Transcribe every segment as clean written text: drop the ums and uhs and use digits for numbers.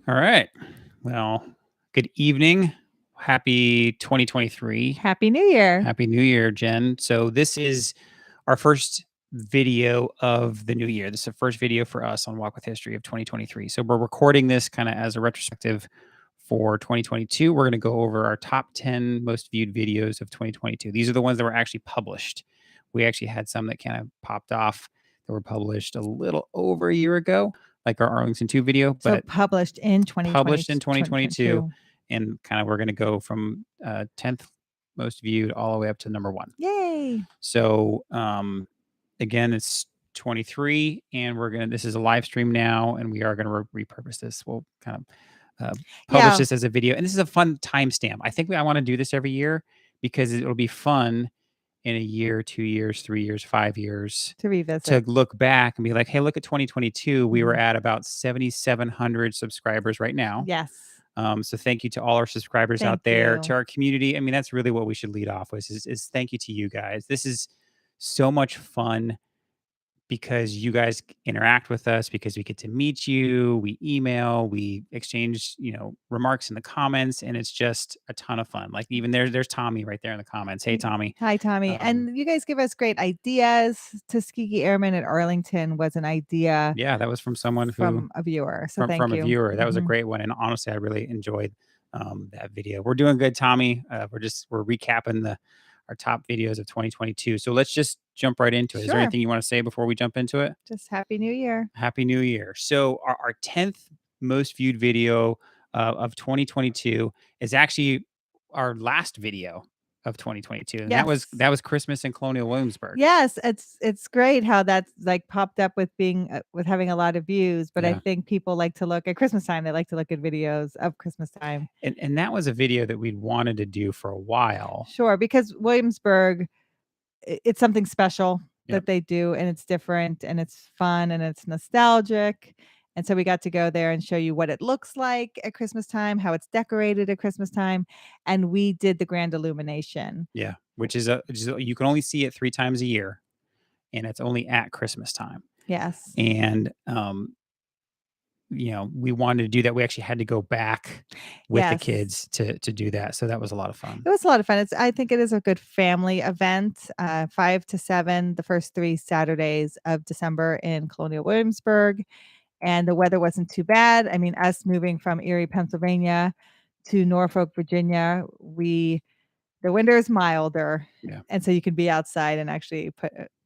All right. Well, good evening. Happy 2023. Happy New Year. Happy New Year, Jen. So, this is our first video of the new year. This is the first video for us on Walk with History of 2023. So, we're recording this kind of as a retrospective for 2022. We're going to go over our top 10 most viewed videos of 2022. These are the ones that were actually published. We actually had some that kind of popped off that were published a little over a year ago, like our Arlington 2 video, So but published in 2020, published in 2022, 2022. and kind of we're going to go from 10th most viewed all the way up to number 1. Yay. So again, it's 23, and this is a live stream now, and we are going to repurpose this. We'll kind of publish this as a video, and this is a fun timestamp. I think I want to do this every year because it'll be fun in a year, 2 years, 3 years, 5 years to revisit, to look back and be like, hey, look at 2022. We were at about 7,700 subscribers right now. Yes. So thank you to all our subscribers out there, to our community. I mean, that's really what we should lead off with is thank you to you guys. This is so much fun because you guys interact with us, because we get to meet you, we email, we exchange, remarks in the comments, and it's just a ton of fun. Like even there's Tommy right there in the comments. Hey, Tommy. Hi, Tommy. And you guys give us great ideas. Tuskegee Airmen at Arlington was an idea. Yeah, that was from someone from a viewer. So thank you. From a viewer. That was a great one. And honestly, I really enjoyed that video. We're doing good, Tommy. We're recapping our top videos of 2022. So let's just jump right into it. Is there anything you want to say before we jump into it? Just Happy New Year. Happy New Year. So our 10th most viewed video of 2022 is actually our last video of 2022. And that was Christmas in Colonial Williamsburg. Yes, it's great how that's like popped up with having a lot of views, but I think people like to look at Christmas time. They like to look at videos of Christmas time. And that was a video that we'd wanted to do for a while. Sure, because Williamsburg, it's something special that they do, and it's different, and it's fun, and it's nostalgic. And so we got to go there and show you what it looks like at Christmas time, how it's decorated at Christmas time. And we did the grand illumination. Yeah, which is you can only see it 3 times a year, and it's only at Christmas time. Yes. And we wanted to do that. We actually had to go back with the kids to do that. So that was a lot of fun. It was a lot of fun. I think it is a good family event. 5 to 7, the first 3 Saturdays of December in Colonial Williamsburg. And the weather wasn't too bad. I mean, us moving from Erie, Pennsylvania to Norfolk, Virginia, the winter is milder. Yeah. And so you can be outside and actually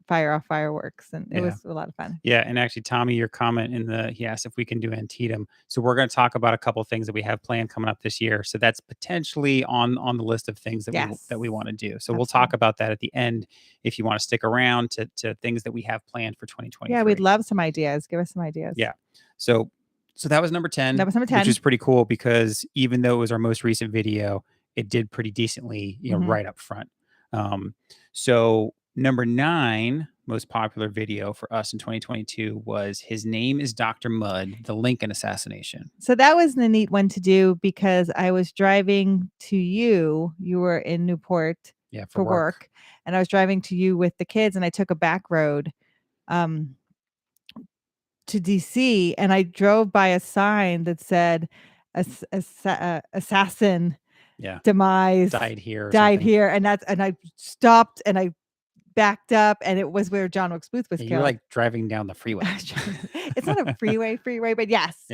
fire off fireworks. And it was a lot of fun. Yeah. And actually, Tommy, your comment he asked if we can do Antietam. So we're going to talk about a couple of things that we have planned coming up this year. So that's potentially on the list of things that we want to do. So we'll talk about that at the end if you want to stick around to things that we have planned for 2023. Yeah, we'd love some ideas. Give us some ideas. Yeah. So that was number 10. That was number 10. Which is pretty cool because even though it was our most recent video, it did pretty decently, right up front. So number 9 most popular video for us in 2022 was His Name is Dr. Mudd, the Lincoln assassination. So that was a neat one to do because I was driving to you. You were in Newport for work. And I was driving to you with the kids, and I took a back road to DC, and I drove by a sign that said assassin demise died here, and I stopped and I backed up, and it was where John Wilkes Booth was killed. You're like driving down the freeway. It's not a freeway, but yes.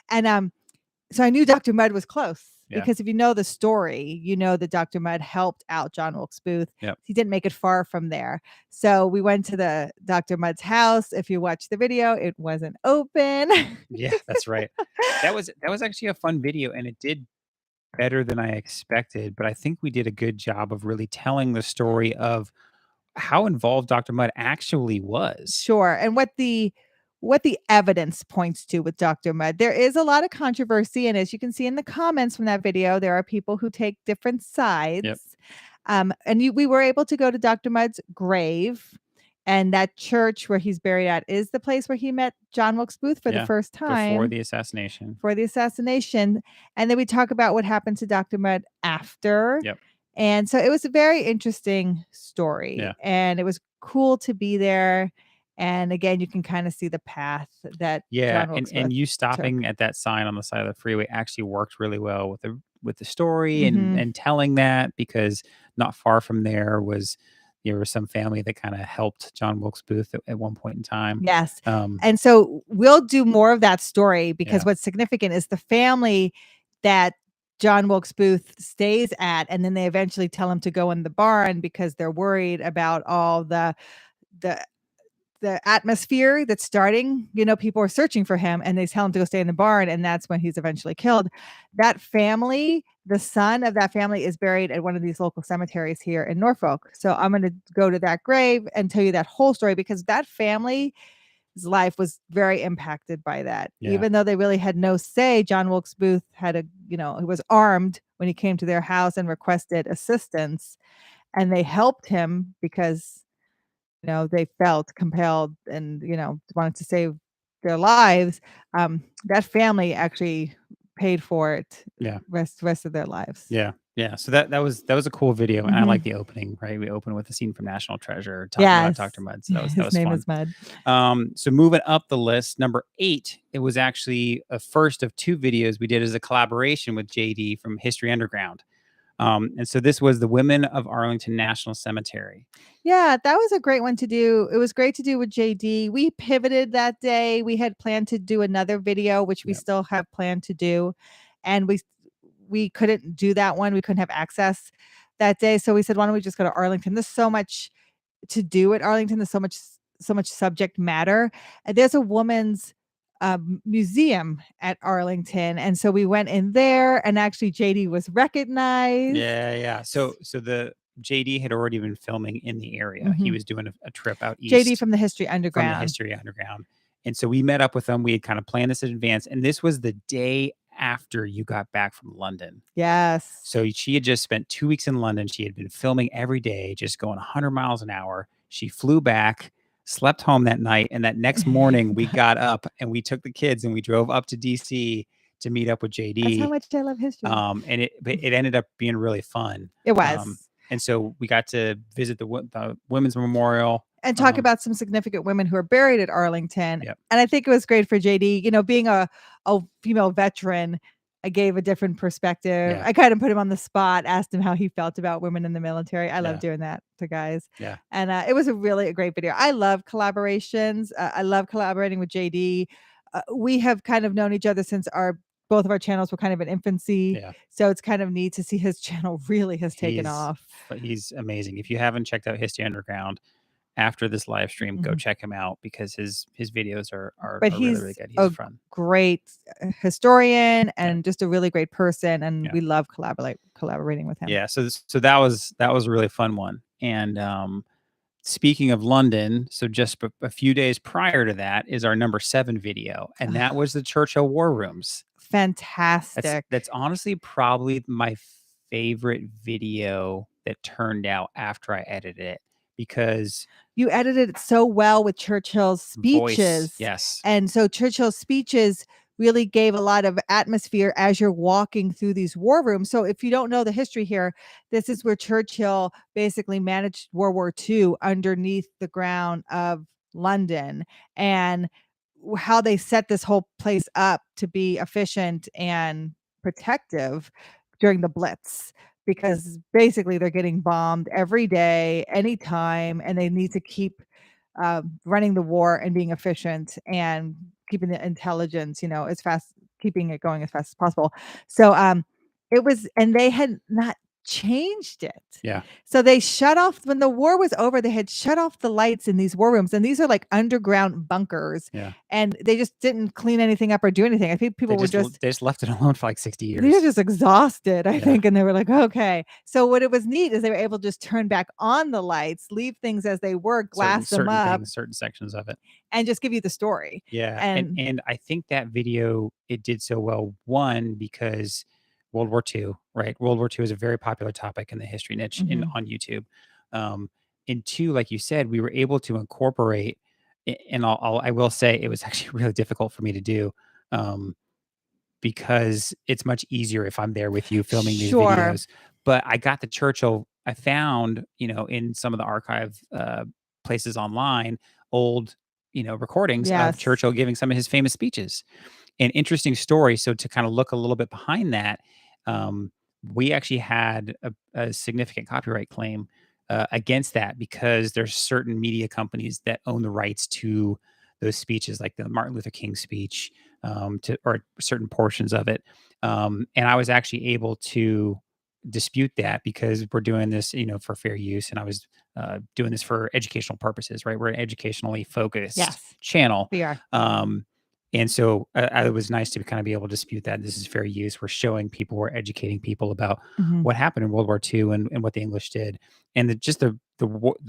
And so I knew Dr. Mudd was close. Because if you know the story, you know that Dr. Mudd helped out John Wilkes Booth. Yep. He didn't make it far from there. So we went to the Dr. Mudd's house. If you watch the video, it wasn't open. Yeah, that's right. That was actually a fun video, and it did better than I expected. But I think we did a good job of really telling the story of how involved Dr. Mudd actually was. Sure. And what the evidence points to with Dr. Mudd. There is a lot of controversy, and as you can see in the comments from that video, there are people who take different sides. Yep. We were able to go to Dr. Mudd's grave, and that church where he's buried at is the place where he met John Wilkes Booth for the first time. Before the assassination. And then we talk about what happened to Dr. Mudd after. Yep. And so it was a very interesting story. Yeah. And it was cool to be there. And again, you can kind of see the path that Yeah, John and Wilkes you took. stopping at that sign on the side of the freeway actually worked really well with the story Mhm. and telling that, because not far from there was some family that kind of helped John Wilkes Booth at one point in time. Yes. Um, And so we'll do more of that story because yeah, what's significant is the family that John Wilkes Booth stays at, and then they eventually tell him to go in the barn because they're worried about all the the atmosphere that's starting. People are searching for him and they tell him to go stay in the barn, and that's when he's eventually killed. That family, the son of that family, is buried at one of these local cemeteries here in Norfolk. So I'm going to go to that grave and tell you that whole story because that family's life was very impacted by that. yeah, Even though they really had no say, John Wilkes Booth had he was armed when he came to their house and requested assistance, and they helped him because they felt compelled and, wanted to save their lives. That family actually paid for it yeah. rest of their lives. Yeah, yeah. So that was a cool video, and I like Mhm. the opening. Right, we open with a scene from National Treasure talking about Yes. Dr. Mudd. So that His was name fun. is Mud. So moving up the list, number 8, it was actually a first of 2 videos we did as a collaboration with JD from History Underground. And so this was the Women of Arlington National Cemetery. Yeah, that was a great one to do. It was great to do with JD. We pivoted that day. We had planned to do another video, which we Yep. still have planned to do, and we couldn't do that one. We couldn't have access that day, so we said, "Why don't we just go to Arlington?" There's so much to do at Arlington. There's so much subject matter. And there's a woman's museum at Arlington, and so we went in there, and actually JD was recognized. Yeah, yeah. So the JD had already been filming in the area. He Mhm. was doing a trip out JD east from the History from the Underground. History Underground. And so we met up with them. We had kind of planned this in advance. And this was the day after you got back from London. Yes. So she had just spent 2 weeks in London. She had been filming every day, just going 100 miles an hour. She flew back, slept home that night. And that next morning, we got up and we took the kids and we drove up to DC to meet up with That's how JD. much I love history. And it ended up being really fun. It Um, was. and so we got to visit the Women's Memorial. And talk about some significant women who are buried at Arlington. Yep. And I think it was great for JD, being a female veteran. I gave a different perspective. Yeah. I kind of put him on the spot, asked him how he felt about women in the military. I love Yeah. doing that to guys. Yeah. And it was a great video. I love collaborations. I love collaborating with JD. We have kind of known each other since both of our channels were kind of in infancy. Yeah. So it's kind of neat to see his channel really has taken He's off. he's amazing. If you haven't checked out History Underground after this live stream, go Mhm. check him out because his videos are But really, really he's good. He's a fun. great historian Yeah. and just a really great person, and Yeah. we love collaborating with him. Yeah. So that was a really fun one. And speaking of London, so just a few days prior to that is our number 7 video, and that was the Churchill War Rooms. Fantastic. That's honestly probably my favorite video that turned out after I edited it, because You edited it so well with Churchill's voice, speeches. yes, And so Churchill's speeches really gave a lot of atmosphere as you're walking through these war rooms. So if you don't know the history here, this is where Churchill basically managed World War II underneath the ground of London, and how they set this whole place up to be efficient and protective during the Blitz, because basically they're getting bombed every day, anytime, and they need to keep running the war and being efficient and keeping the intelligence, as fast, keeping it going as fast as possible. So it was, and they had not changed it. yeah, So they shut off when the war was over. They had shut off the lights in these war rooms, and these are like underground bunkers, yeah. and they just didn't clean anything up or do anything. I think people were just They just left it alone for like 60 they were years. just exhausted, I Yeah, think, and they were like, "Okay." So what it was neat is they were able to just turn back on the lights, leave things as they were, glass them certain up, things, certain sections of it. and just give you the story. Yeah, And and I think that video, it did so well, one, because World War II, right? World War II is a very popular topic in the history niche in mhm. on YouTube. Um, and two, like you said, we were able to incorporate, and I will say it was actually really difficult for me to do, um, because it's much easier if I'm there with you filming these Sure. videos. But I got the Churchill. I found, in some of the archive places online, old recordings of Yes. Churchill giving some of his famous speeches. An interesting story. So to kind of look a little bit behind that, um, we actually had a significant copyright claim against that because there's certain media companies that own the rights to those speeches, like the Martin Luther King speech, or certain portions of it. And I was actually able to dispute that because we're doing this, for fair use, and I was doing this for educational purposes, right? We're an educationally focused Yes, channel. we are. Um, and so it was nice to kind of be able to dispute that. This is fair use. We're showing people, we're educating people about Mhm. what happened in World War II and what the English did. And the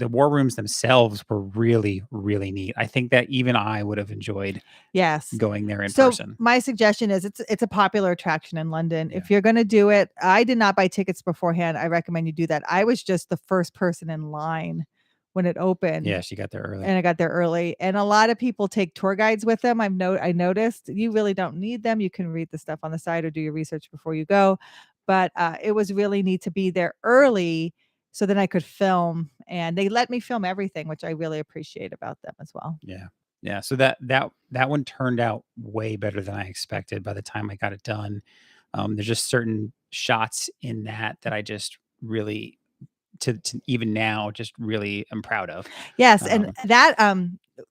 war rooms themselves were really, really neat. I think that even I would have enjoyed Yes. going there in So person. my suggestion is it's a popular attraction in London. Yeah. If you're gonna do it, I did not buy tickets beforehand. I recommend you do that. I was just the first person in line when it opened. Yeah, she got there early. And I got there early. And a lot of people take tour guides with them. I noticed you really don't need them. You can read the stuff on the side or do your research before you go. But it was really neat to be there early so then I could film. And they let me film everything, which I really appreciate about them as well. Yeah. Yeah. So that one turned out way better than I expected by the time I got it done. There's just certain shots in that I just really to even now just really am proud of. Yes, and that,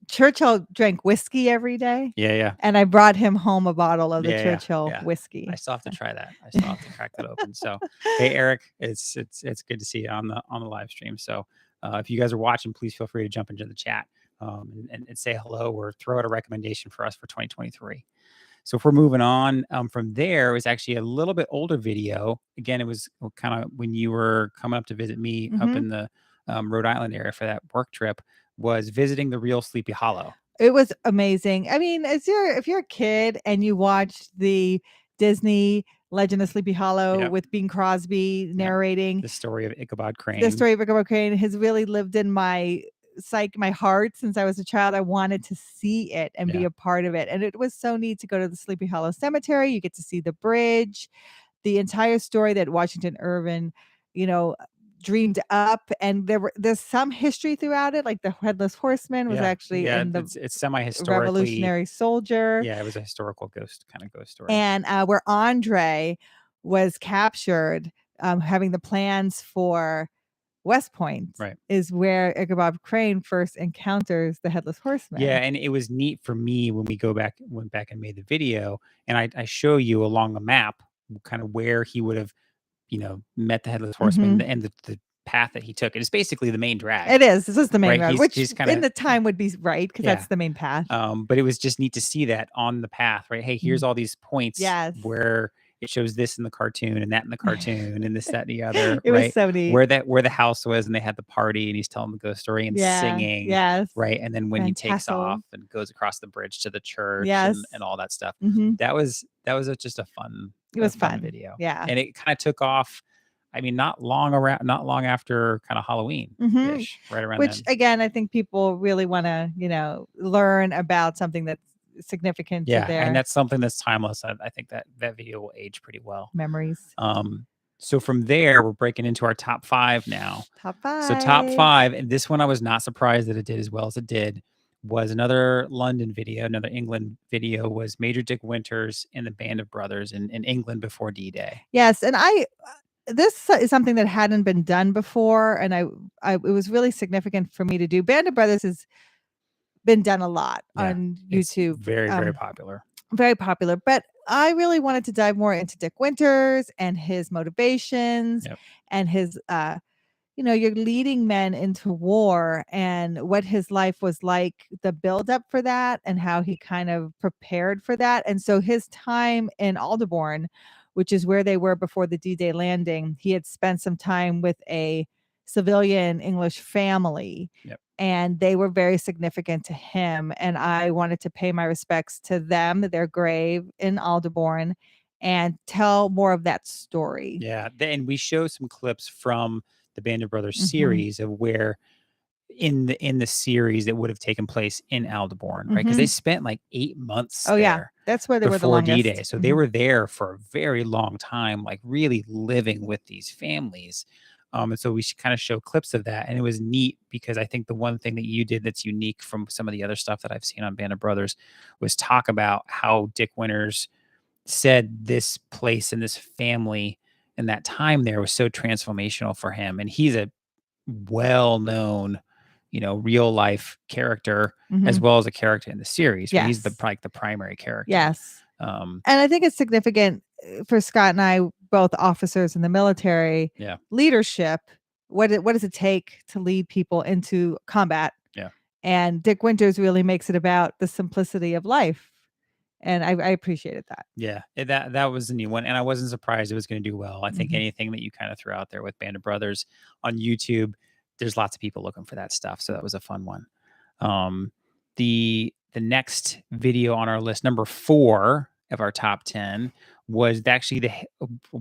Churchill drank whiskey every day, Yeah, yeah. and I brought him home a bottle of the Yeah, yeah, Churchill yeah. whiskey. I still have to try that. I still have to crack that open. So, hey, Eric, it's good to see you on the live stream. So, if you guys are watching, please feel free to jump into the chat and say hello or throw out a recommendation for us for 2023. So if we're moving on from there, it was actually a little bit older video. Again, it was kind of when you were coming up to visit me up Mhm. in the Rhode Island area for that work trip, was visiting the real Sleepy Hollow. It was amazing. I mean, if you're a kid and you watched the Disney Legend of Sleepy Hollow Yep. with Bing Crosby Yep. narrating The story of Ichabod Crane. the story of Ichabod Crane has really lived in my my heart since I was a child. I wanted to see it and be Yeah. a part of it. And it was so neat to go to the Sleepy Hollow Cemetery. You get to see the bridge, the entire story that Washington Irving, you know, dreamed up, and there's some history throughout it, like the headless horseman was Yeah. actually Yeah. in the It's semi-historically. Revolutionary Soldier. Yeah, it was a historical ghost story. And where Andre was captured, having the plans for West Point, Right. is where Ichabod Crane first encounters the headless horseman. Yeah, and it was neat for me when we went back and made the video, and I show you along the map kind of where he would have, met the headless horseman Mhm. and the path that he took. It is basically the main drag. It is. This is the main Right, road, he's which kinda in the time would be right because Yeah. that's the main path. But it was just neat to see that on the path, right? Hey, here's Mhm. all these points Yes. where it shows this in the cartoon and that in the cartoon and this, that, and the other, It was right? so neat. Where the house was and they had the party and he's telling the ghost story and Yeah. singing, Yes. right? And then when he takes Tassel. off and goes across the bridge to the church Yes. and all that stuff. Mhm. That was just a fun It was fun fun. video. Yeah. And it kind of took off. I mean, not long after kind of Halloween Mhm. ish, right around Which then. again, I think people really wanna, learn about something that's significant to Yeah, and their that's something that's timeless. I think that video will age pretty well. memories. So from there, we're breaking into our top 5 now. Top So top 5. 5, and this one I was not surprised that it did as well as it did, was another London video, another England video, was Major Dick Winters and the Band of Brothers in England before D-Day. Yes, and this is something that hadn't been done before, and it was really significant for me to do. Band of Brothers has been done a lot Yeah, on it's YouTube. very, very popular. Very popular, but I really wanted to dive more into Dick Winters and his motivations Yep. and his you're leading men into war and what his life was like, the buildup for that, and how he kind of prepared for that. And so his time in Aldeborn, which is where they were before the D Day landing, he had spent some time with a civilian English family. Yep. And they were very significant to him. And I wanted to pay my respects to them, their grave in Aldeborn, and tell more of that story. Yeah, and we show some clips from the Band of Brothers Mhm. series of where in the series that would have taken place in Aldeborn, right? Because they Mhm. spent like 8 months Oh, yeah. there That's where they were the before D-Day. longest. So they Mhm. were there for a very long time, like really living with these families. And so we should kind of show clips of that. And it was neat because I think the one thing that you did that's unique from some of the other stuff that I've seen on Band of Brothers was talk about how Dick Winters said this place and this family and that time there was so transformational for him. And he's a well-known, real life character as Mhm. well as a character in the series, right? He's Yes. like the primary character. Yes. And I think it's significant for Scott and I, both officers in the military, Yeah. leadership. What does it take to lead people into combat? Yeah. And Dick Winters really makes it about the simplicity of life. And I appreciated that. Yeah, that was a new one, and I wasn't surprised it was going to do well. I think Mhm. anything that you kind of threw out there with Band of Brothers on YouTube, there's lots of people looking for that stuff, so that was a fun one. The next video on our list, number 4 of our top 10, was actually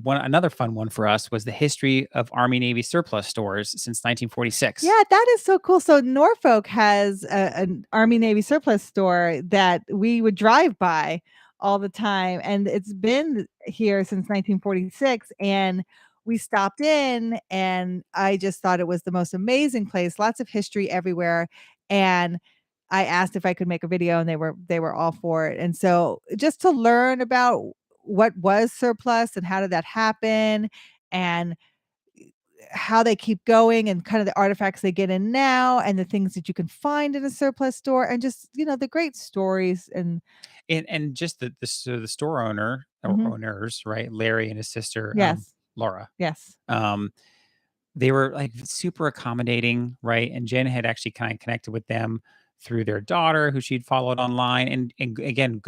another fun one for us was the history of Army Navy surplus stores since 1946. Yeah, that is so cool. So Norfolk has an Army Navy surplus store that we would drive by all the time, and it's been here since 1946. And we stopped in, and I just thought it was the most amazing place. Lots of history everywhere, and I asked if I could make a video, and they were all for it. And so just to learn about what was surplus and how did that happen, and how they keep going and kind of the artifacts they get in now and the things that you can find in a surplus store and just, the great stories And just the store owner or Mhm. owners, right? Larry and his sister, Yes. Laura. Yes. Um, they were like super accommodating, right? And Jen had actually kind of connected with them through their daughter, who she'd followed online. And again,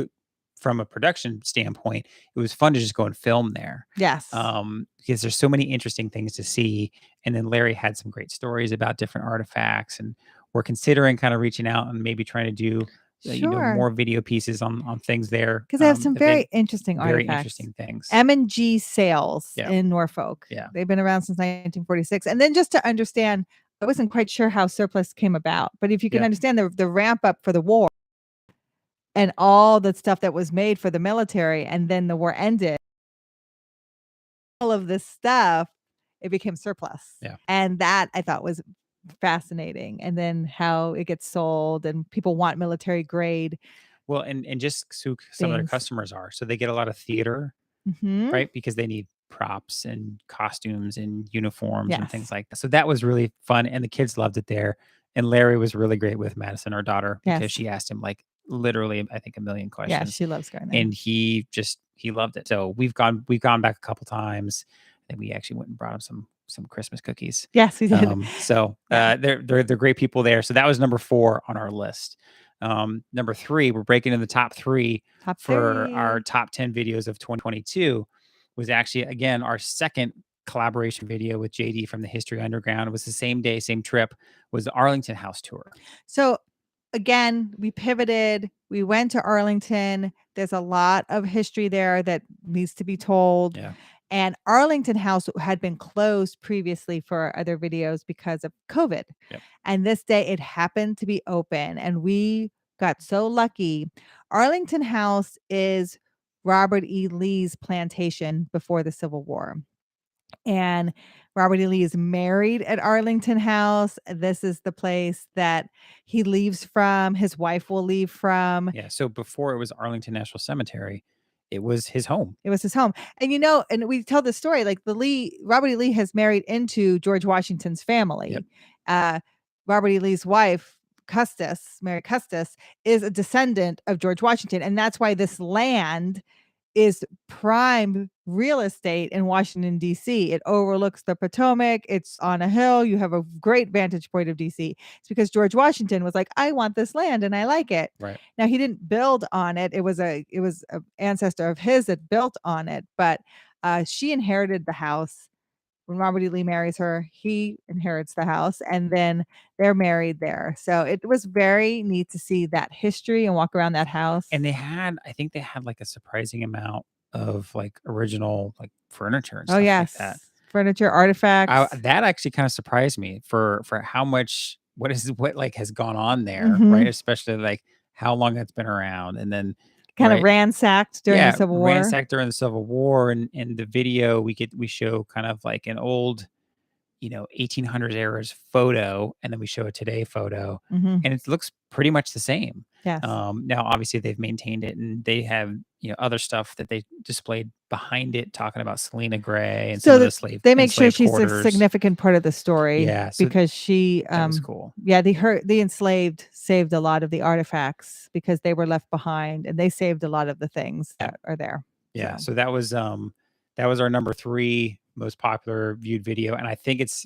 from a production standpoint, it was fun to just go and film there, Yes. because there's so many interesting things to see. And then Larry had some great stories about different artifacts, and we're considering kind of reaching out and maybe trying to do, Sure. more video pieces on things there. 'Cause they have some very interesting Very artifacts. interesting things. M&G Sales Yeah, in Norfolk. yeah. They've been around since 1946. And then just to understand, I wasn't quite sure how surplus came about, but if you can Yeah. understand the ramp up for the war and all the stuff that was made for the military and then the war ended, all of this stuff, it became surplus. Yeah. And that I thought was fascinating. And then how it gets sold and people want military grade Well, and just who some of their things. customers are. So they get a lot of theater, Mhm. right? Because they need props and costumes and uniforms and things Yes. like that. So that was really fun, and the kids loved it there. And Larry was really great with Madison, our daughter, because Yes. she asked him like literally, I think, a million Yeah, questions, she loves going there. and he loved it. So we've gone back a couple times, and we actually went and brought him some Christmas cookies. Yes, we did. So Yeah. they're great people there. So that was number 4 on our list. Number 3, we're breaking in the top 3 Top for our 3. top 10 videos of 2022. Was actually again our second collaboration video with JD from the History Underground. It was the same day, same trip. Was the Arlington House tour. So again, we pivoted. We went to Arlington. There's a lot of history there that needs to be told. Yeah. And Arlington House had been closed previously for other videos because of COVID. Yep. And this day it happened to be open and we got so lucky. Arlington House is Robert E. Lee's plantation before the Civil War. And Robert E. Lee is married at Arlington House. This is the place that he leaves from, his wife will leave from. Yeah. So before it was Arlington National Cemetery, it was his home. It was his home. And and we tell the story like Robert E. Lee has married into George Washington's Yep. family. Uh, Robert E. Lee's wife, Mary Custis, is a descendant of George Washington. And that's why this land is prime real estate in Washington, D.C. It overlooks the Potomac. It's on a hill. You have a great vantage point of D.C. It's because George Washington was like, I want this land and I like it. Right. Now he didn't build on it. It was a ancestor of his that built on it, but she inherited the house. When Robert E. Lee marries her, he inherits the house and then they're married there. So it was very neat to see that history and walk around that house. And I think they had like a surprising amount of like original like furniture and Oh, stuff like that. yes. Furniture, artifacts. That actually kind of surprised me for how much what like has gone on there, right? Mhm. Especially like how long it's been around, and then Kind of right, ransacked during the yeah, Civil War. ransacked during the Civil War, and in the video we show kind of like an old 1800s era's photo, and then we show a today photo, Mhm. and it looks pretty much the same. Yes. Now, obviously, they've maintained it, and they have other stuff that they displayed behind it, talking about Selena Gray and some So of the that they make sure enslaved she's a hoarders. significant part of the story Yeah, so because she, that was cool. yeah, the enslaved saved a lot of the artifacts because they were left behind, and they saved a lot of the things Yeah, that are there. yeah. So So that was our number 3 most popular viewed video, and I think it's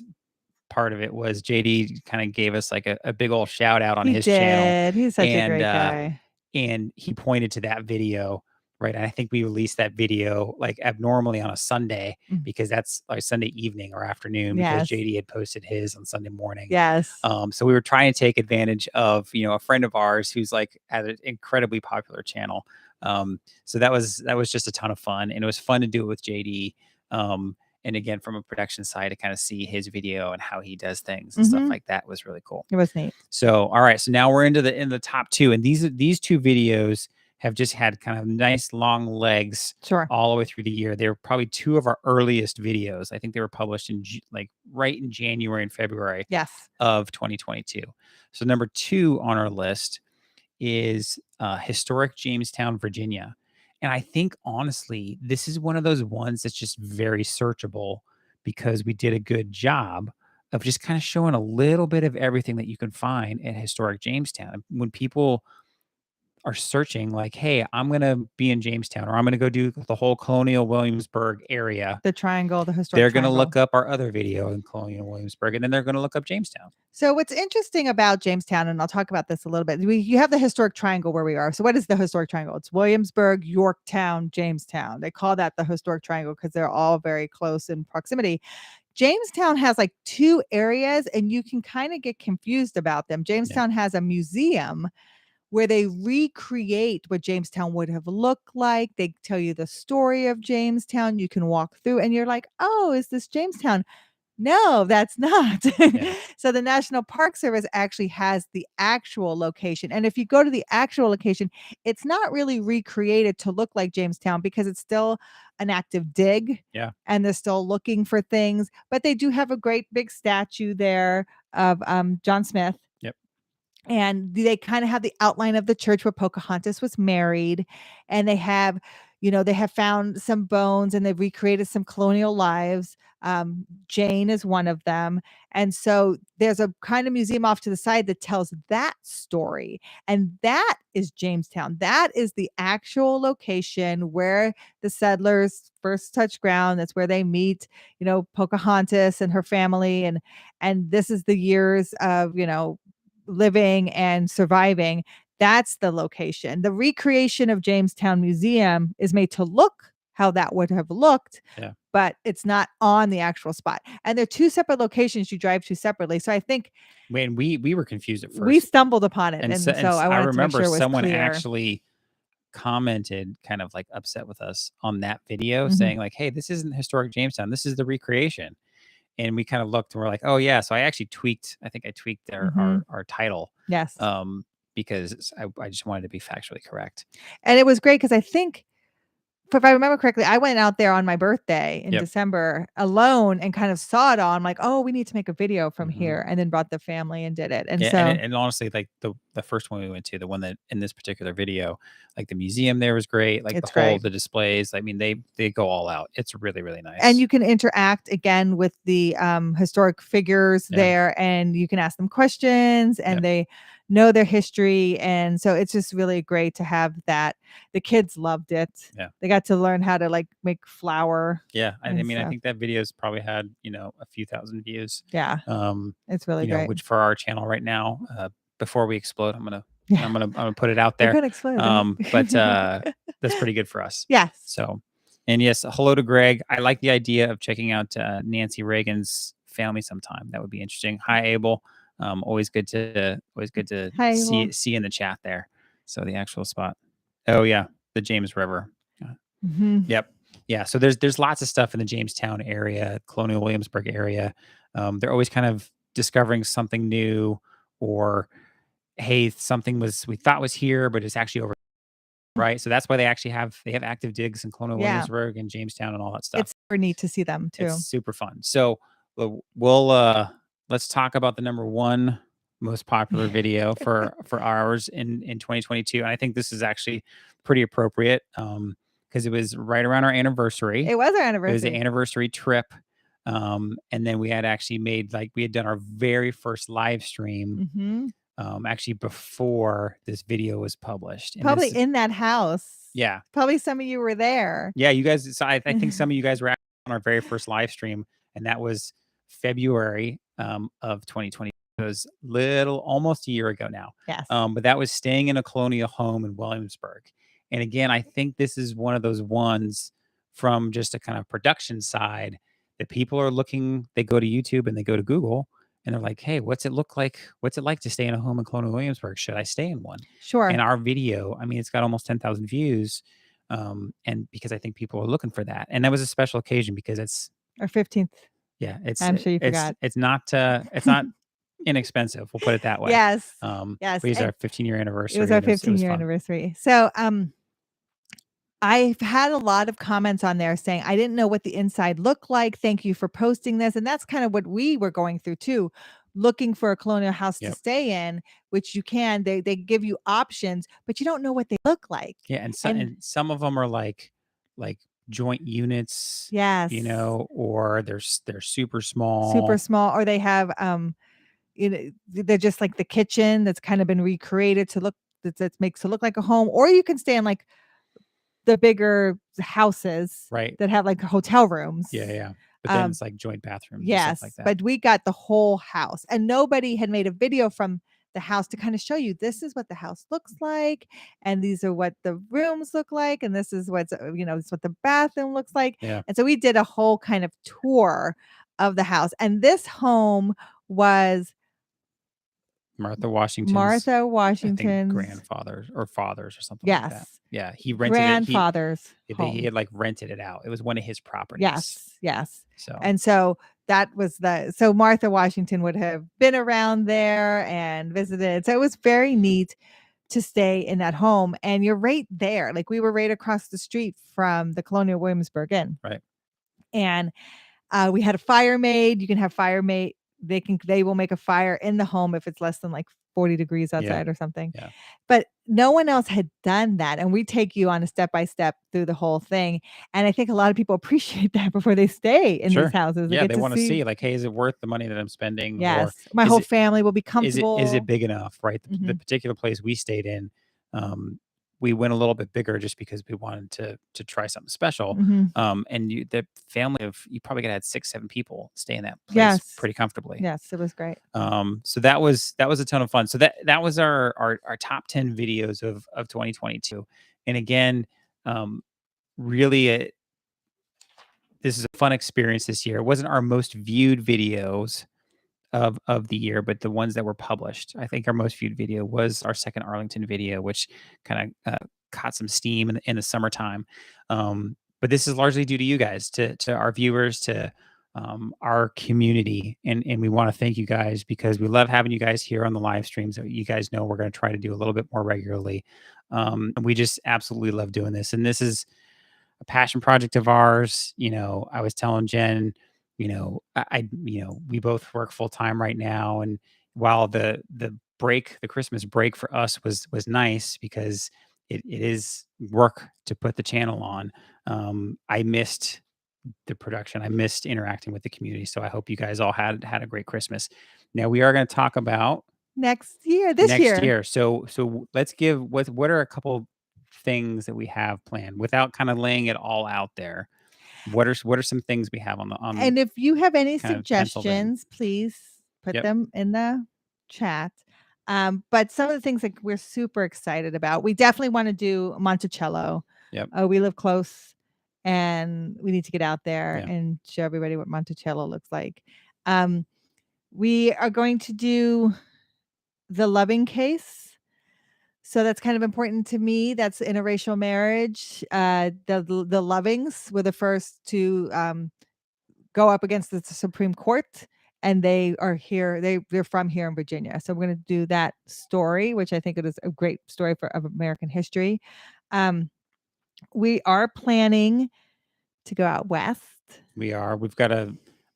part of it was JD kind of gave us like a big old shout out on he his channel, did. He's such a and great guy. he pointed to that video, right? And I think we released that video like abnormally on a Sunday Mm. because that's like Sunday evening or afternoon because Yes. JD had posted his on Sunday morning. Yes. So we were trying to take advantage of a friend of ours who's like at an incredibly popular channel. So that was just a ton of fun, and it was fun to do it with JD. And again, from a production side, to kind of see his video and how he does things and stuff Mhm. like that was really cool. It was neat. So, all right, so now we're in the top 2, and these 2 videos have just had kind of nice long legs Sure. all the way through the year. They were probably 2 of our earliest videos. I think they were published in like right in January and February Yes. of 2022. So number 2 on our list is historic Jamestown, Virginia. And I think honestly, this is one of those ones that's just very searchable because we did a good job of just kind of showing a little bit of everything that you can find at historic Jamestown. When people are searching, like, hey, I'm going to be in Jamestown or I'm going to go do the whole Colonial Williamsburg area, The triangle, the historic they're going to triangle. look up our other video in Colonial Williamsburg, and then they're going to look up Jamestown. So what's interesting about Jamestown, and I'll talk about this a little bit. You have the historic triangle where we are. So what is the historic triangle? It's Williamsburg, Yorktown, Jamestown. They call that the historic triangle because they're all very close in proximity. Jamestown has like 2 areas, and you can kind of get confused about them. Jamestown has a museum where they recreate what Jamestown would have looked like. They tell you the story of Jamestown. You can walk through and you're like, "Oh, is this Jamestown?" No, that's not. Yeah. So the National Park Service actually has the actual location. And if you go to the actual location, it's not really recreated to look like Jamestown because it's still an active dig. Yeah. And they're still looking for things. But they do have a great big statue there of John Smith. Yep. And they kind of have the outline of the church where Pocahontas was married. And they have, they have found some bones and they've recreated some colonial lives. Jane is one of them. And so there's a kind of museum off to the side that tells that story. And that is Jamestown. That is the actual location where the settlers first touch ground. That's where they meet, Pocahontas and her family. And this is the years of, living and surviving. That's the location. The recreation of Jamestown Museum is made to look how that would have looked. Yeah. But it's not on the actual spot. And they're 2 separate locations you drive to separately. So I think when we were confused at first. we stumbled upon it. And And so, so I I wanted to make remember sure it was someone clear. actually commented kind of like upset with us on that video Mhm. saying like, hey, this isn't historic Jamestown. This is the recreation. And we kind of looked and we're like, oh yeah. So I actually tweaked our, Mhm. our title. Yes. Because I just wanted to be factually correct. And it was great because I think if I remember correctly, I went out there on my birthday in Yep. December alone and kind of saw it all. I'm like, oh, we need to make a video from Mhm. here, and then brought the family and did it. And Yeah, so, and honestly, like the first one we went to, the one that in this particular video, like the museum there was great. Like It's the whole great. the displays. I mean, they go all out. It's really, really nice. and you can interact again with the historic figures Yeah. there, and you can ask them questions, and Yep. they know their history. And so it's just really great to have that. The kids loved it. Yeah. They got to learn how to like make flour. Yeah, I and mean, I stuff. think that video's probably had a few thousand views. Yeah, it's really great. Which for our channel right now, before we explode, I'm gonna Yeah. I'm gonna put it out We're there. gonna explode. But that's pretty good for us. Yes. So, and yes, hello to Greg. I like the idea of checking out Nancy Reagan's family sometime. That would be interesting. Hi, Abel. Always good to Hi, see Abel. in the chat there. So the actual spot. Oh yeah, the James River. Mhm. Yep. Yeah. So there's lots of stuff in the Jamestown area, Colonial Williamsburg area. They're always kind of discovering something new, or hey, something we thought was here, but it's actually over. Right. So that's why they have active digs in Colonial Yeah. Williamsburg and Jamestown and all that stuff. It's super neat to see them too. It's super fun. So We'll let's talk about the number one most popular video for ours in 2022. And I think this is actually pretty appropriate because it was right around our anniversary. It was our It was the anniversary. anniversary trip. And then we had actually made like we had done our very first live stream Mhm. actually before this video was published. And Probably this in that house. yeah. Probably some of you were there. Yeah, you guys so I think some of you guys were actually on our very first live stream, and that was February, of 2020. It was little almost a year ago now. Yes. But that was staying in a colonial home in Williamsburg. And again, I think this is one of those ones from just a kind of production side that people are looking they go to YouTube and they go to Google, and they're like, "Hey, what's it look like? What's it like to stay in a home in Colonial Williamsburg? Should I stay in one?" Sure. And our video, I mean, it's got almost 10,000 views, and because I think people are looking for that, and that was a special occasion because it's Our 15th. yeah, I'm sure you forgot. it's not inexpensive. We'll put it that way. Yes. Yes. We used our And 15-year it anniversary, was our and it was 15-year fun. anniversary. So, I've had a lot of comments on there saying, "I didn't know what the inside looked like. Thank you for posting this." And that's kind of what we were going through too, looking for a colonial house to Yep. stay in, which you can. They give you options, but you don't know what they look like. Yeah, And and some of them are like joint units, yes, or they're super super small. small, or they have they're just like the kitchen that's kind of been recreated to look that makes it look like a home, or you can stay in like the bigger houses Right. that have like hotel rooms. Yeah, yeah. But then Um, it's like joint bathrooms and stuff like yes, that. but we got the whole house, and nobody had made a video from the house to kind of show you this is what the house looks like, and these are what the rooms look like, and this is what's this is what the bathroom looks like. Yeah. And so we did a whole kind of tour of the house, and this home was Martha Washington's, Martha I think, Washington's grandfathers or fathers or something like that. yes, Yeah, he rented it. grandfather's He home. had like rented it out. It was one of his properties. Yes, yes. So And so that was so Martha Washington would have been around there and visited. So it was very neat to stay in that home. And you're right there. Like we were right across the street from the Colonial Williamsburg Inn. right. And we had a fire made. You can have fire made. They will make a fire in the home if it's less than like 40 degrees outside or something. Yeah. But no one else had done that. And we take you on a step by step through the whole thing. And I think a lot of people appreciate that before they stay in these houses. Yeah, get they to want to see like, hey, is it worth the money that I'm spending? Or yes, my is whole it family will be is comfortable. it big enough? Right. The Mhm. particular place we stayed in, we went a little bit bigger just because we wanted to try something special. Mhm. And the family of you probably could have had 6, 7 people stay in that place Yes. pretty comfortably. Yes, it was great. So that was a ton of fun. So that was our top 10 videos of 2022. And again, really, this is a fun experience this year. It wasn't our most viewed videos of the year, but the ones that were published. I think our most viewed video was our second Arlington video, which kind of caught some steam in the summertime. But this is largely due to you guys, to our viewers, to our community, and we want to thank you guys because we love having you guys here on the live streams. You guys know we're going to try to do a little bit more regularly. And we just absolutely love doing this, and this is a passion project of ours. I was telling Jen, we both work full time right now, and while the Christmas break for us was nice because it is work to put the channel on. I missed the production. I missed interacting with the community. So I hope you guys all had a great Christmas. Now we are going to talk about Next year, this next year. year. So let's give what are a couple things that we have planned without kind of laying it all out there. What are some things we have on And if you have any kind of penciled in? suggestions, please put Yep. them in the chat. But some of the things that we're super excited about, we definitely want to do Monticello. Yep. We live close and we need to get out there Yeah. and show everybody what Monticello looks like. We are going to do the loving case. So that's kind of important to me. That's interracial marriage. The Lovings were the first to go up against the Supreme Court, and they are here. They're from here in Virginia. So we're going to do that story, which I think it is a great story of American history. We are planning to go out west. We are. We've got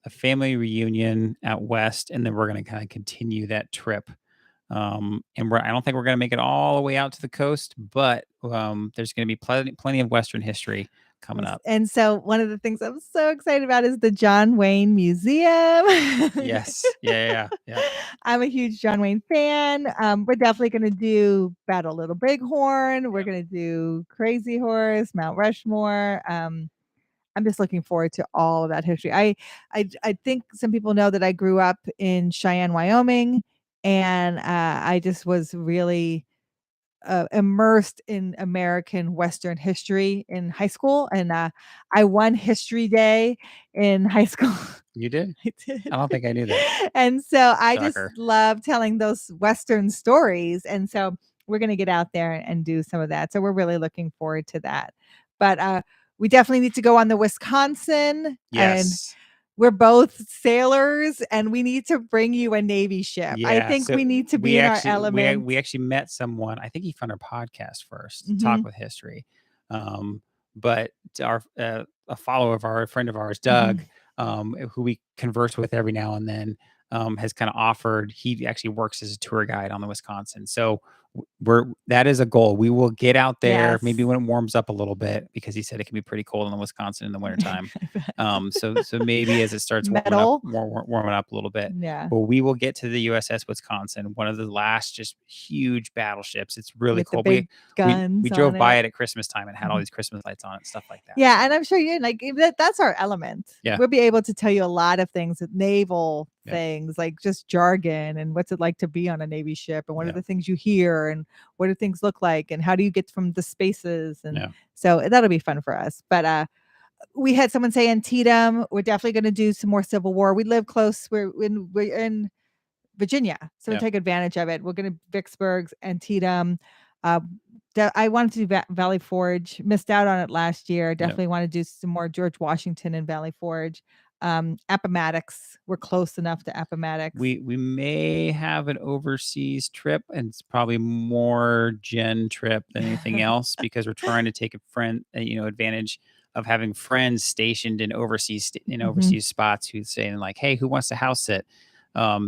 a family reunion out west, and then we're going to kind of continue that trip. And I don't think we're going to make it all the way out to the coast, but there's going to be plenty of Western history coming Yes, up. and so one of the things I'm so excited about is the John Wayne Museum. Yes. Yeah. I'm a huge John Wayne fan. We're definitely gonna do Battle Little Bighorn. We're Yep. gonna do Crazy Horse, Mount Rushmore. I'm just looking forward to all of that history. I think some people know that I grew up in Cheyenne, Wyoming, and I just was really immersed in American Western history in high school, and I won History Day in high school. You did? I did. I don't think I knew that. And so I just Shocker. love telling those Western stories. And so we're going to get out there and do some of that. So we're really looking forward to that. But we definitely need to go on the Wisconsin, and Yes. we're both sailors, and we need to bring you a Navy ship. I Yeah. think So we need to be we in our actually element. we actually met someone. I think he found our podcast first, Talk Mhm, with History. Um, but our a follower of a friend of ours, mhm. Doug, who we converse with every now and then, has kind of offered. He actually works as a tour guide on the Wisconsin. So that is a goal. We will get out there maybe Yes. when it warms up a little bit, because he said it can be pretty cold in the Wisconsin in the wintertime. I bet. So maybe as it starts Metal. warming up a little bit, Yeah. but we will get to the USS Wisconsin, one of the last just huge battleships. It's really With the cool. big We guns drove on by it. it at Christmas time and had all Mhm. these Christmas lights on it, stuff like that. Yeah, So and I'm sure you like that's our element. yeah, We'll be able to tell you a lot of things, naval yeah, things, like just jargon and what's it like to be on a Navy ship and what are yeah, the things you hear and what do things look like and how do you get from the spaces, and yeah, so that'll be fun for us. But we had someone say Antietam. We're definitely going to do some more Civil War. We live close. We're in Virginia, so we yeah, take advantage of it. We're going to Vicksburg, Antietam. Uh, I wanted to do Valley Forge. Missed out on it last year. yeah. Definitely want to do some more George Washington and Valley Forge. Appomattox. We're close enough to Appomattox. We may have an overseas trip, and it's probably more Jen trip than anything else, because we're trying to take advantage of having friends stationed in Mhm. overseas spots who saying like, "Hey, who wants to house sit?"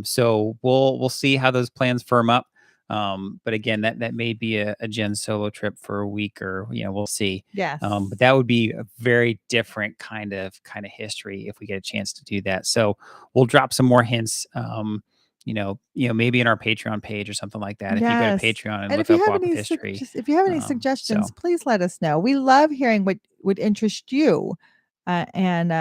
So we'll see how those plans firm up. But again, that may be a Jen solo trip for a week, or we'll see. Yes. But that would be a very different kind of history if we get a chance to do that. So we'll drop some more hints. Maybe in our Patreon page or something like that. If you go to Yes. Patreon and And look up Walk with History. if you have any So suggestions, please let us know. We love hearing what would interest you. And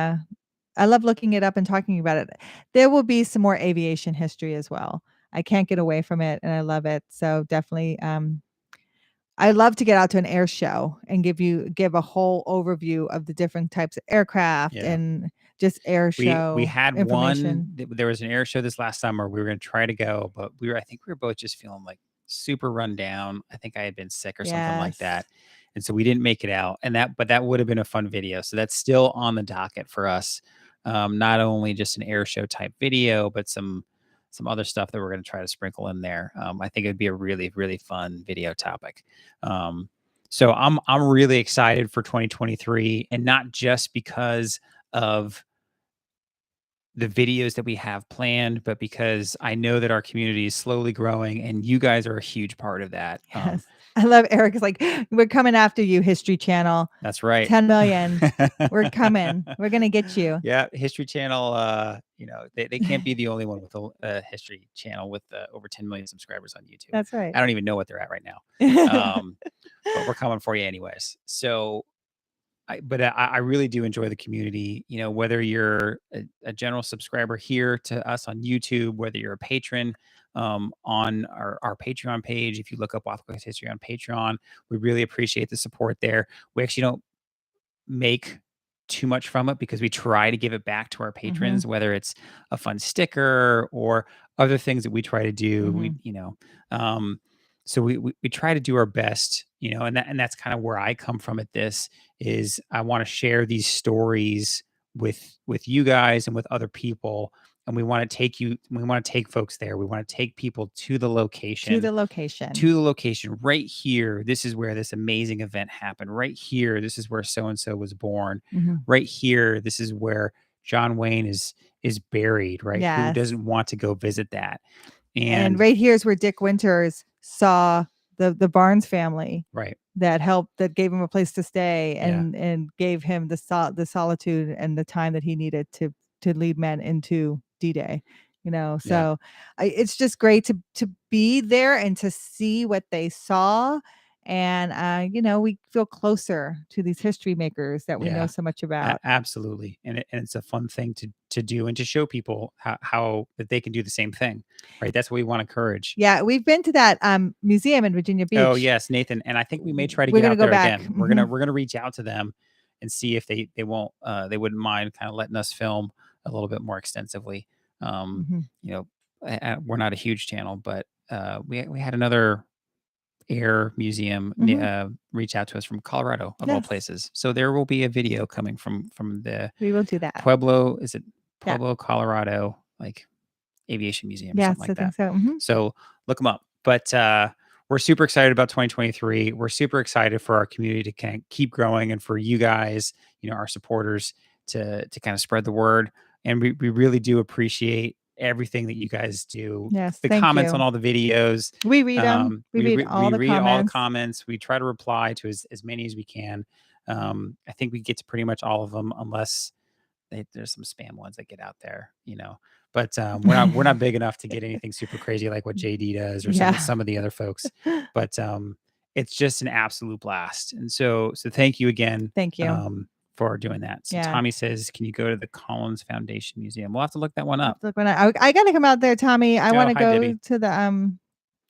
I love looking it up and talking about it. There will be some more aviation history as well. I can't get away from it and I love it. So definitely I love to get out to an air show and give a whole overview of the different types of aircraft yeah, and just air we show had information. there was an air show this last summer. We were going to try to go, but I think we were both just feeling like super run down. I think I had been sick or something like Yes. that. And so we didn't make it out. But that would have been a fun video. So that's still on the docket for us. Not only just an air show type video, but some other stuff that we're going to try to sprinkle in there. I think it'd be a really, really fun video topic. Um, so I'm really excited for 2023, and not just because of the videos that we have planned, but because I know that our community is slowly growing, and you guys are a huge part of that. Yes. I love Eric's like, we're coming after you, History Channel. That's right. 10 million. We're coming. We're gonna get you. Yeah, History Channel. They can't be the only one with a History Channel with over 10 million subscribers on YouTube. That's right. I don't even know what they're at right now, but we're coming for you anyways. So I really do enjoy the community. Whether you're a general subscriber here to us on YouTube, whether you're a patron on our Patreon page, if you look up Waffle History on Patreon, we really appreciate the support there. We actually don't make too much from it, because we try to give it back to our Mhm, patrons, whether it's a fun sticker or other things that we try to do. mhm. Um, so we try to do our best, and that's kind of where I come from at this. Is I want to share these stories with you guys and with other people, and we want to take folks there. We want to take people to the To location, the location. right here. This is where this amazing event happened. Right here, this is where so and so was born. Mhm. Right here, this is where John Wayne is buried, right? Who Yes. doesn't want to go visit that? And And right here is where Dick Winters saw the Barnes family right, that gave him a place to stay yeah, and gave him the solitude and the time that he needed to lead men into D-Day, you know. yeah, So it's just great to be there and to see what they saw. And you know, we feel closer to these history makers that we know yeah. so much about. Absolutely, and it's a fun thing to do and to show people how that they can do the same thing, right? That's what we want to encourage. Yeah, we've been to that museum in Virginia Oh Beach. yes, Nathan, and I think we may try to We're get gonna out go there back. again. We're gonna reach out to them and see if they won't they wouldn't mind kind of letting us film a little bit more extensively. Hmm. You know, we're not a huge channel, but we had another air museum Hmm. reach out to us from Colorado of all Yes, places. So there will be a video coming from the we will do that. Pueblo. Is it Yeah. Pueblo, Colorado? Like Aviation Museum or something Yes, I like think that. so. Hmm. So look them up. But we're super excited about 2023. We're super excited for our community to kind of keep growing and for you guys, you know, our supporters to kind of spread the word. And we really do appreciate everything that you guys do. Yes, The thank comments on you. all the videos. We read them. We read We all the read all the comments. comments. We try to reply to as many as we can. I think we get to pretty much all of them unless there's some spam ones that get out there, you know. But we're not big enough to get anything super crazy like what JD does or Yeah. some of the other folks. But it's just an absolute blast. And so thank you again Thank you. for doing that. So Yeah. Tommy says, can you go to the Collins Foundation Museum? We'll have to look that one I have up. to look when I gotta come out there, Tommy. I Oh, wanna hi go Debbie. to the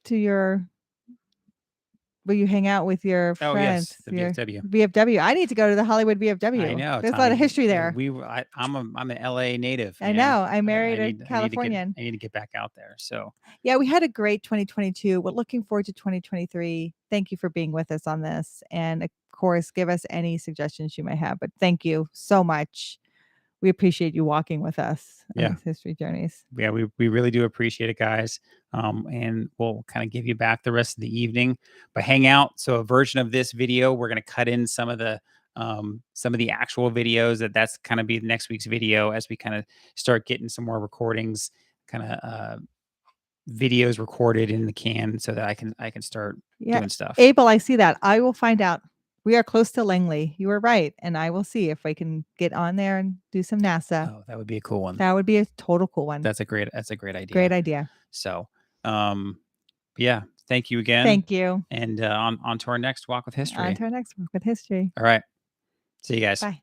to your where you hang out with your Oh friends, yes, the your VFW. VFW. I need to go to the Hollywood I VFW. know, There's a lot of Tommy. history there. I'm an LA native, I man. know. I married a Californian. I need to get back out there. So Yeah, we had a great 2022. We're looking forward to 2023. Thank you for being with us on this. And of course, give us any suggestions you may have. But thank you so much. We appreciate you walking with us on yeah, these history journeys. yeah, we really do appreciate it, guys. And we'll kind of give you back the rest of the evening, but hang out. So a version of this video, we're going to cut in some of the actual videos that's kind of be next week's video as we kind of start getting some more recordings, kind of videos recorded in the can so that I can start Yeah. doing stuff. Abel, I see that. I will find out. We are close to Langley. You were right. And I will see if I can get on there and do some NASA. Oh, that would be a cool one. That would be a total cool one. That's a great idea. Great idea. So, yeah, thank you again. Thank you. And on to our next walk with history. On to our next one with history. All right. See you guys. Bye.